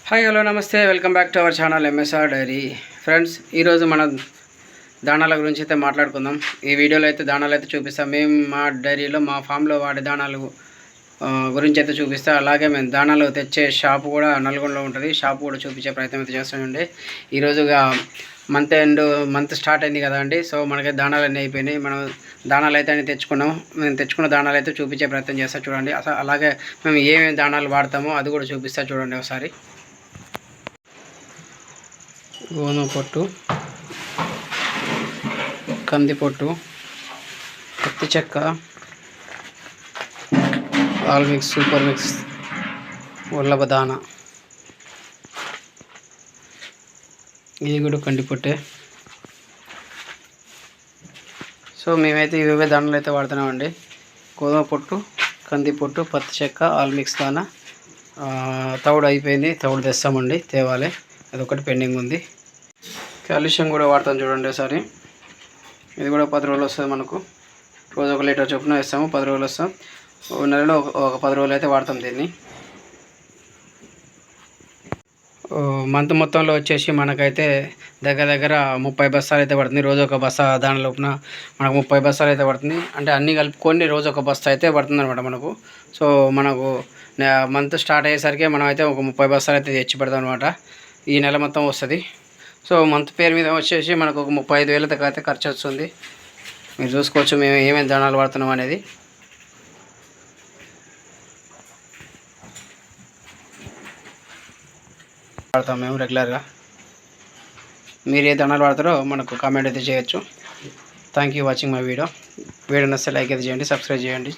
Hi hello నమస్తే welcome back to our channel MSR dairy friends. ఈరోజు మనం దానాల గురించి అయితే మాట్లాడుకుందాం. ఈ వీడియోలో అయితే దానాలు అయితే చూపిస్తాం. మేము మా డైరీలో మా ఫామ్లో వాడే దానాలు గురించి అయితే చూపిస్తాం. అలాగే మేము దానాలు తెచ్చే షాపు కూడా నల్గొండలో ఉంటుంది. షాపు కూడా చూపించే ప్రయత్నం అయితే చేస్తామండి. ఈరోజుగా మంత్ స్టార్ట్ అయింది కదా అండి. సో మనకైతే దానాలు అన్నీ అయిపోయినాయి. మనం దానాలు అయితే అన్నీ తెచ్చుకున్నాం. మేము తెచ్చుకున్న దానాలు అయితే చూపించే ప్రయత్నం చేస్తాం చూడండి. అలాగే మేము ఏమేమి దానాలు వాడతామో అది కూడా చూపిస్తా చూడండి ఒకసారి. గోధుమ పొట్టు, కంది పొట్టు, పత్తి చెక్క, ఆల్ మిక్స్, సూపర్ మిక్స్, ఉల్లబ దాన, ఇది కూడా కంది పొట్టే. సో మేమైతే ఇవే దానాలు అయితే వాడుతున్నామండి. గోధుమ పొట్టు, కంది పొట్టు, పత్తి చెక్క, ఆల్ మిక్స్ దాన. తవుడు అయిపోయింది, తవుడు తెస్తామండి, తేవాలి. అదొకటి పెండింగ్ ఉంది. కాల్షియం కూడా వాడతాం చూడండి ఒకసారి. ఇది కూడా 10 రోజులు వస్తుంది మనకు. రోజు 1 లీటర్ చొప్పున వేస్తాము, 10 రోజులు వస్తాం. నెలలో ఒక 10 రోజులు అయితే వాడతాం దీన్ని. మంత్ మొత్తంలో వచ్చేసి మనకైతే దగ్గర 30 బస్తాలు అయితే పడుతుంది. రోజు ఒక బస్తా దాని లోపున మనకు 30 బస్తాలు అయితే పడుతుంది. అంటే అన్నీ కలుపుకొని రోజు ఒక బస్తా అయితే పడుతుంది అనమాట మనకు. సో మనకు మంత్ స్టార్ట్ అయ్యేసరికి మనం అయితే ఒక 30 బస్తాలు అయితే తెచ్చి పెడతాం అనమాట. ఈ నెల మొత్తం వస్తుంది. సో మంత్ పేరు మీద వచ్చేసి మనకు ఒక 35,000 దాకా అయితే ఖర్చు వస్తుంది. మీరు చూసుకోవచ్చు మేము ఏమేమి దానాలు వాడుతున్నాం అనేది. వాడతాం మేము రెగ్యులర్గా. మీరు ఏ దానాలు వాడతారో మనకు కామెంట్ అయితే చేయొచ్చు. Thank you watching my video. నచ్చితే లైక్ అయితే చేయండి, సబ్స్క్రైబ్ చేయండి.